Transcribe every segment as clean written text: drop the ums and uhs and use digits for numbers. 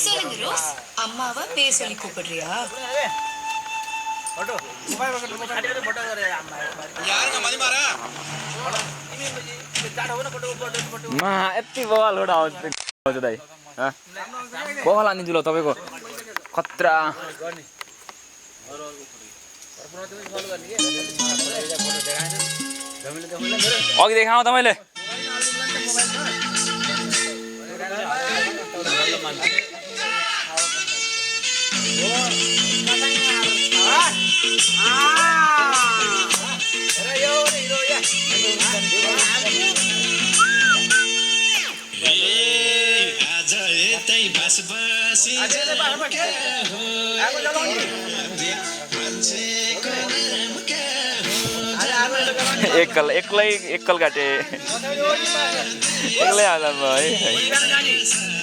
சொல்லுங்க ரோஸ், அம்மாவா பேர் சொல்லி கூப்பிடுறியா? यति बवाल हो दाइ बवाल हानिदिन्छु ल तपाईँको खतरा अघि देखाऊ तपाईँले एकल काटे एक्लै हाल्दा भयो है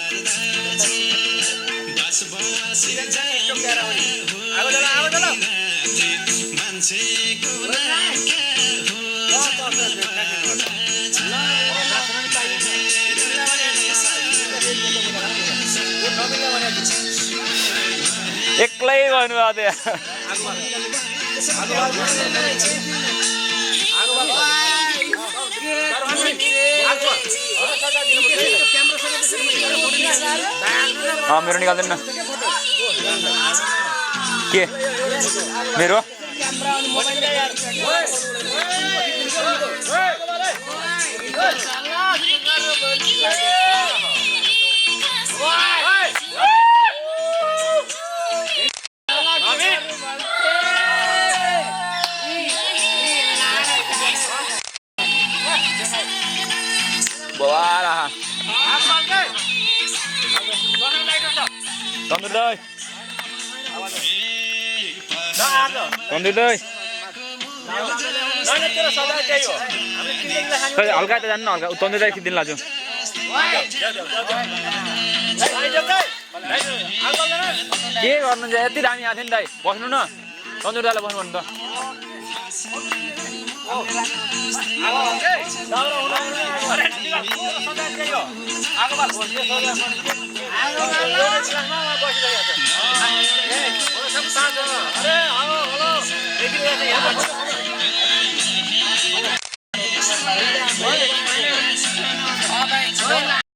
एक्लै गर्नुभएको थियो मेरो निकाल्दैन न के मेरो हल्का त जान्नु हल्का तन्दुर दाइ खिच्दिन लाजु के गर्नु चाहिँ यति दामी आएको थियो नि दाइ बस्नु न तन्दुर दाइलाई बस्नु भन्नु त